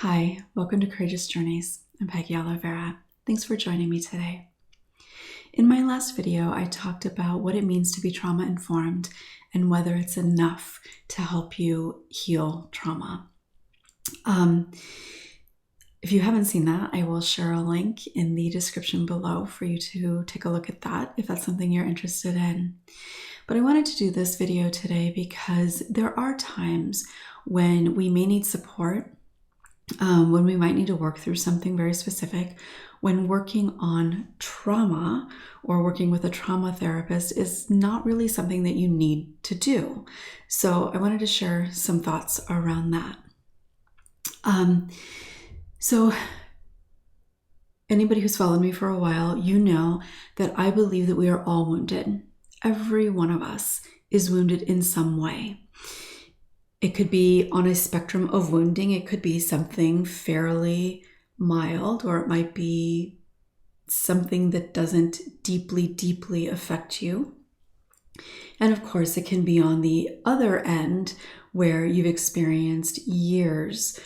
Hi, welcome to Courageous Journeys. I'm Peggy Oliveira. Thanks for joining me today. In my last video, I talked about what it means to be trauma-informed and whether it's enough to help you heal trauma. If you haven't seen that, I will share a link in the description below for you to take a look at that if that's something you're interested in. But I wanted to do this video today because there are times when we may need support, when we might need to work through something very specific. When working on trauma or working with a trauma therapist is not really something that you need to do. So I wanted to share some thoughts around that. So anybody who's followed me for a while, you know that I believe that we are all wounded. Every one of us is wounded in some way. It could be on a spectrum of wounding. It could be something fairly mild, or it might be something that doesn't deeply affect you. And of course, it can be on the other end where you've experienced years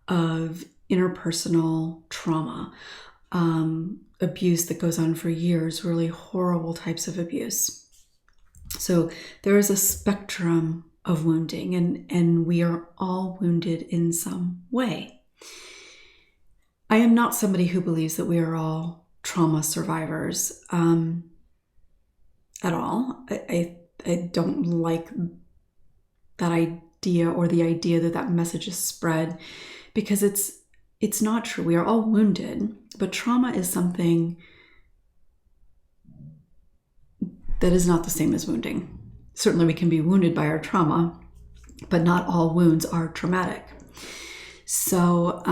of interpersonal trauma, abuse that goes on for years, really horrible types of abuse. So there is a spectrum of wounding, and we are all wounded in some way. I am not somebody who believes that we are all trauma survivors at all. I don't like that idea, or the idea that message is spread, because it's not true. We are all wounded, but trauma is something that is not the same as wounding. Certainly we can be wounded by our trauma, but not all wounds are traumatic. So,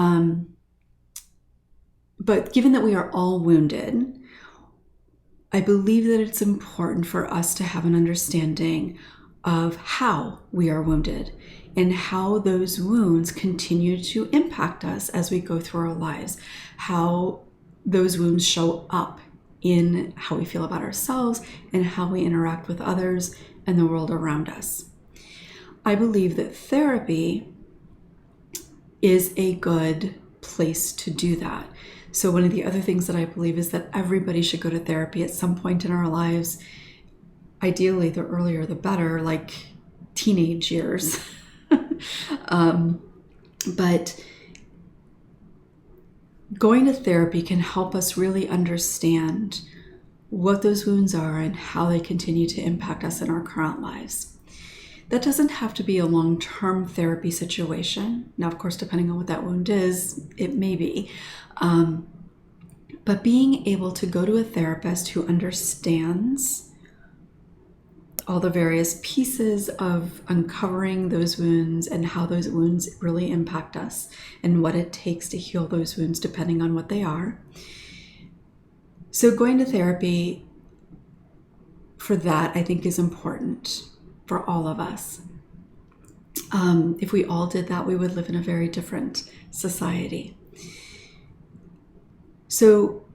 but given that we are all wounded, I believe that it's important for us to have an understanding of how we are wounded and how those wounds continue to impact us as we go through our lives, how those wounds show up in how we feel about ourselves and how we interact with others and the world around us. I believe that therapy is a good place to do that. So one of the other things that I believe is that everybody should go to therapy at some point in our lives. Ideally, the earlier the better, like teenage years. But going to therapy can help us really understand what those wounds are and how they continue to impact us in our current lives. That doesn't have to be a long-term therapy situation. Now, of course, depending on what that wound is, it may be. But being able to go to a therapist who understands all the various pieces of uncovering those wounds and how those wounds really impact us and what it takes to heal those wounds depending on what they are. So going to therapy for that, I think, is important for all of us. If we all did that, we would live in a very different society. So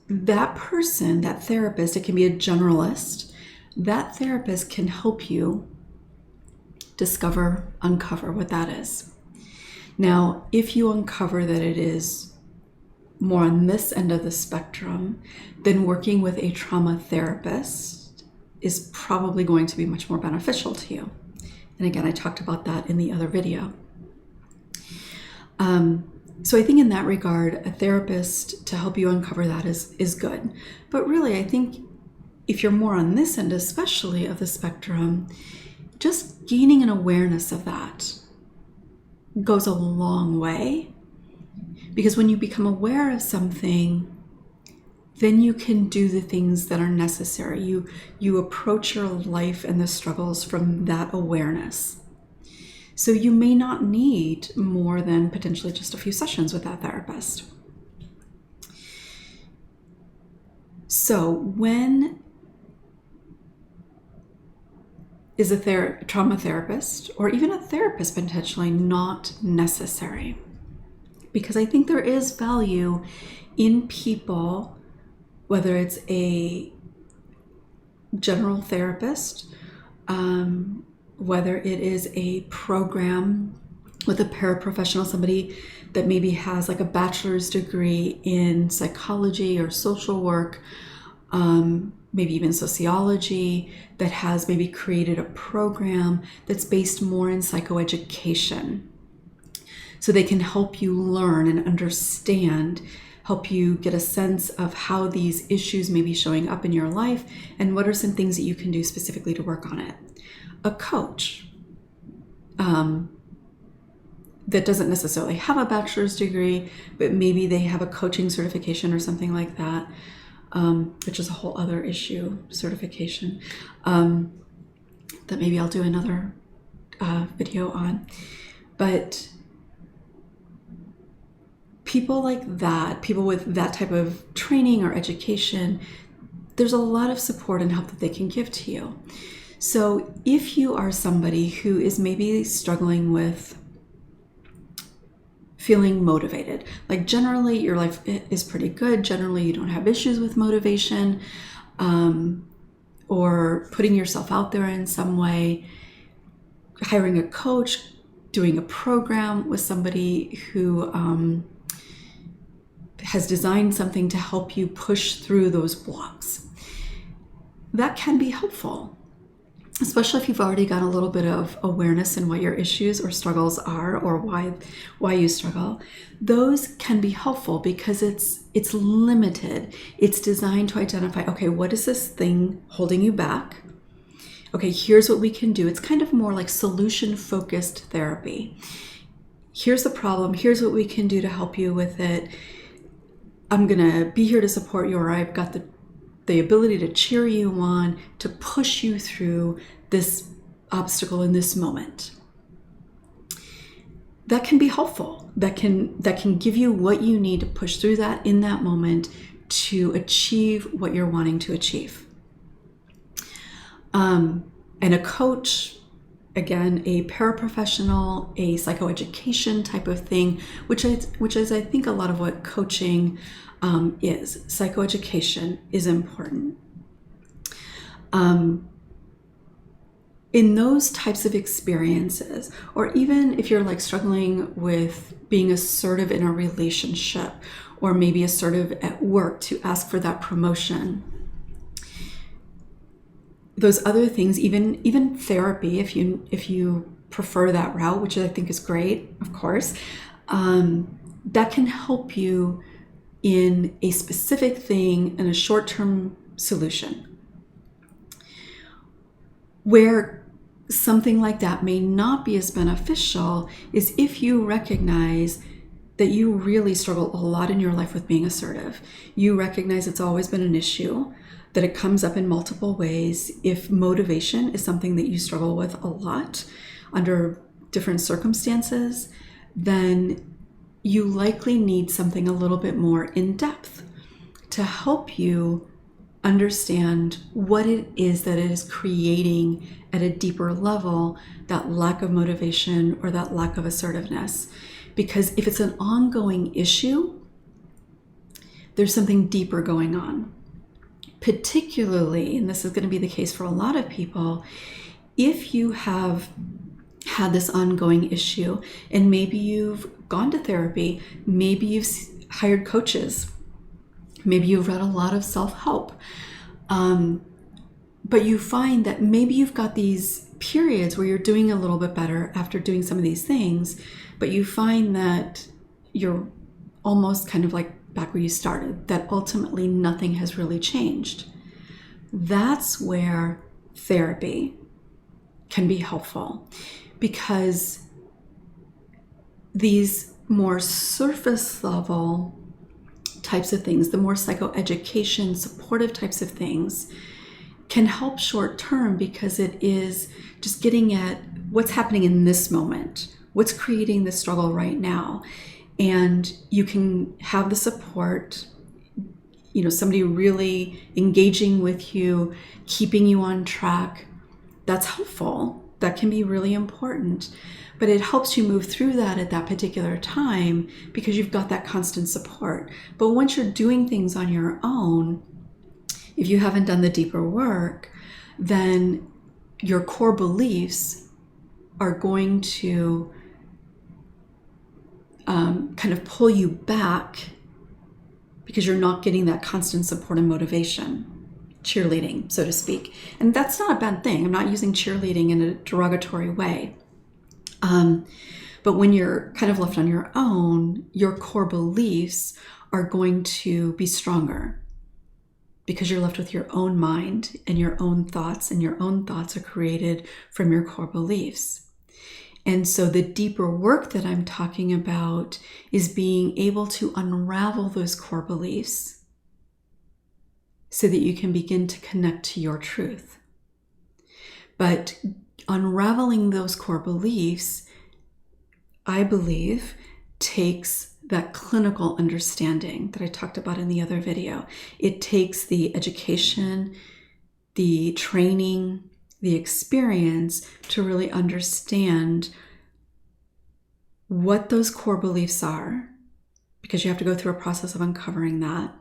that person, that therapist, it can be a generalist. That therapist can help you uncover what that is. Now, if you uncover that it is more on this end of the spectrum, then working with a trauma therapist is probably going to be much more beneficial to you. And again, I talked about that in the other video. So I think in that regard, a therapist to help you uncover that is good. But really, I think if you're more on this end, especially of the spectrum, just gaining an awareness of that goes a long way. Because when you become aware of something, then you can do the things that are necessary. You approach your life and the struggles from that awareness. So you may not need more than potentially just a few sessions with that therapist. So when is a trauma therapist or even a therapist potentially not necessary? Because I think there is value in people, whether it's a general therapist, whether it is a program with a paraprofessional, somebody that maybe has like a bachelor's degree in psychology or social work, maybe even sociology, that has maybe created a program that's based more in psychoeducation. So they can help you learn and understand, help you get a sense of how these issues may be showing up in your life and what are some things that you can do specifically to work on it. A coach that doesn't necessarily have a bachelor's degree, but maybe they have a coaching certification or something like that, which is a whole other issue, certification, that maybe I'll do another video on. But people like that, people with that type of training or education, there's a lot of support and help that they can give to you. So if you are somebody who is maybe struggling with feeling motivated, like generally your life is pretty good, generally you don't have issues with motivation, or putting yourself out there in some way, hiring a coach, doing a program with somebody who has designed something to help you push through those blocks, that can be helpful, especially if you've already got a little bit of awareness in what your issues or struggles are, or why you struggle. Those can be helpful because it's limited. It's designed to identify, okay, what is this thing holding you back? Okay, here's what we can do. It's kind of more like solution-focused therapy. Here's the problem. Here's what we can do to help you with it. I'm gonna be here to support you, or I've got the ability to cheer you on, to push you through this obstacle in this moment. That can be helpful. That can give you what you need to push through that in that moment to achieve what you're wanting to achieve. And a coach, again, a paraprofessional, a psychoeducation type of thing, which is I think a lot of what coaching is. Psychoeducation is important. In those types of experiences, or even if you're like struggling with being assertive in a relationship, or maybe assertive at work to ask for that promotion, those other things, even therapy, if you prefer that route, which I think is great, of course, that can help you in a specific thing and a short-term solution. Where something like that may not be as beneficial is if you recognize that you really struggle a lot in your life with being assertive. You recognize it's always been an issue, that it comes up in multiple ways. If motivation is something that you struggle with a lot under different circumstances, then you likely need something a little bit more in depth to help you understand what it is that is creating at a deeper level that lack of motivation or that lack of assertiveness. Because if it's an ongoing issue, there's something deeper going on. Particularly, and this is going to be the case for a lot of people, if you have had this ongoing issue and maybe you've gone to therapy, maybe you've hired coaches, maybe you've read a lot of self-help, but you find that maybe you've got these periods where you're doing a little bit better after doing some of these things, but you find that you're almost kind of like back where you started, that ultimately nothing has really changed. That's where therapy can be helpful, because these more surface level types of things, the more psychoeducation, supportive types of things, can help short term because it is just getting at what's happening in this moment, what's creating the struggle right now. And you can have the support, somebody really engaging with you, keeping you on track. That's helpful. That can be really important. But it helps you move through that at that particular time because you've got that constant support. But once you're doing things on your own, if you haven't done the deeper work, then your core beliefs are going to kind of pull you back because you're not getting that constant support and motivation. Cheerleading, so to speak. And that's not a bad thing. I'm not using cheerleading in a derogatory way. But when you're kind of left on your own, your core beliefs are going to be stronger because you're left with your own mind and your own thoughts, and your own thoughts are created from your core beliefs. And so the deeper work that I'm talking about is being able to unravel those core beliefs so that you can begin to connect to your truth. But unraveling those core beliefs, I believe, takes that clinical understanding that I talked about in the other video. It takes the education, the training, the experience to really understand what those core beliefs are, because you have to go through a process of uncovering that,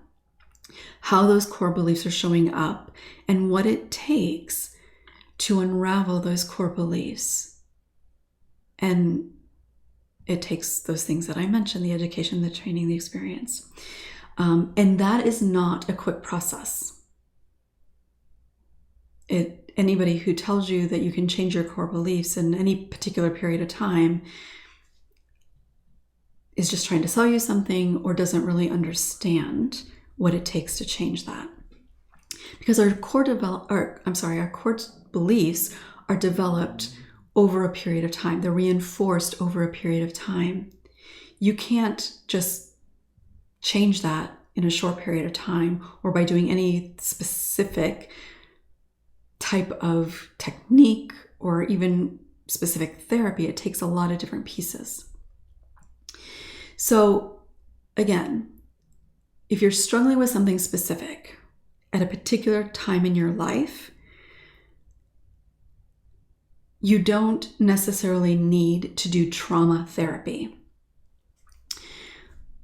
how those core beliefs are showing up, and what it takes to unravel those core beliefs. And it takes those things that I mentioned, the education, the training, the experience. And that is not a quick process. Anybody who tells you that you can change your core beliefs in any particular period of time is just trying to sell you something or doesn't really understand what it takes to change that. Because our core beliefs are developed over a period of time. They're reinforced over a period of time. You can't just change that in a short period of time or by doing any specific type of technique or even specific therapy. It takes a lot of different pieces. So again, if you're struggling with something specific at a particular time in your life, you don't necessarily need to do trauma therapy.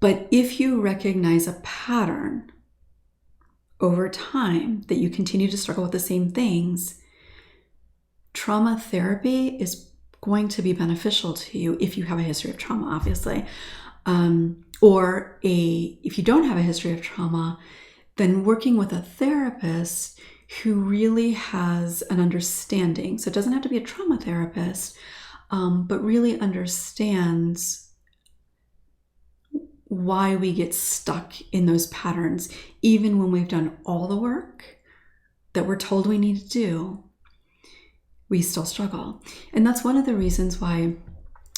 But if you recognize a pattern over time that you continue to struggle with the same things, trauma therapy is going to be beneficial to you if you have a history of trauma, obviously. If you don't have a history of trauma, then working with a therapist who really has an understanding. So it doesn't have to be a trauma therapist, but really understands why we get stuck in those patterns. Even when we've done all the work that we're told we need to do, we still struggle. And that's one of the reasons why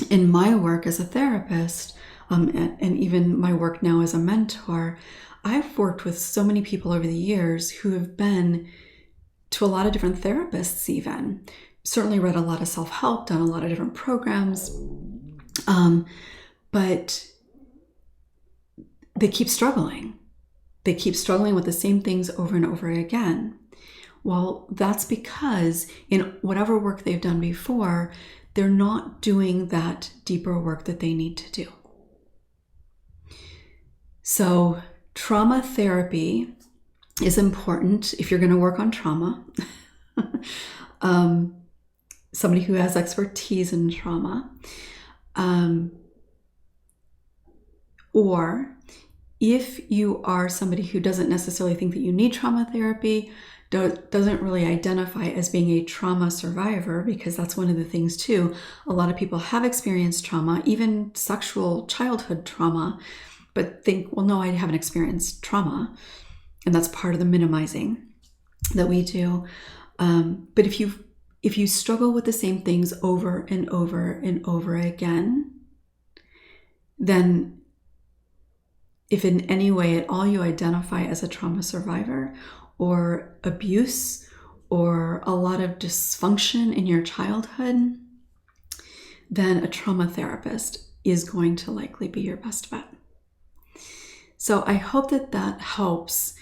in my work as a therapist, and even my work now as a mentor, I've worked with so many people over the years who have been to a lot of different therapists even. Certainly read a lot of self-help, done a lot of different programs, but they keep struggling. They keep struggling with the same things over and over again. Well, that's because in whatever work they've done before, they're not doing that deeper work that they need to do. So trauma therapy is important if you're going to work on trauma. Somebody who has expertise in trauma. Or if you are somebody who doesn't necessarily think that you need trauma therapy, doesn't really identify as being a trauma survivor, because that's one of the things too. A lot of people have experienced trauma, even sexual childhood trauma, but think, well, no, I haven't experienced trauma. And that's part of the minimizing that we do. But if you struggle with the same things over and over and over again, then if in any way at all you identify as a trauma survivor or abuse or a lot of dysfunction in your childhood, then a trauma therapist is going to likely be your best bet. So I hope that helps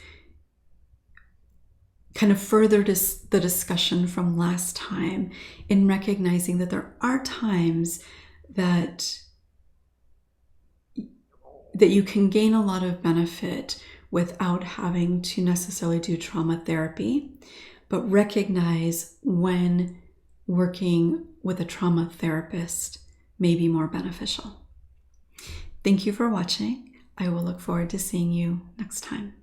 kind of further the discussion from last time in recognizing that there are times that you can gain a lot of benefit without having to necessarily do trauma therapy, but recognize when working with a trauma therapist may be more beneficial. Thank you for watching. I will look forward to seeing you next time.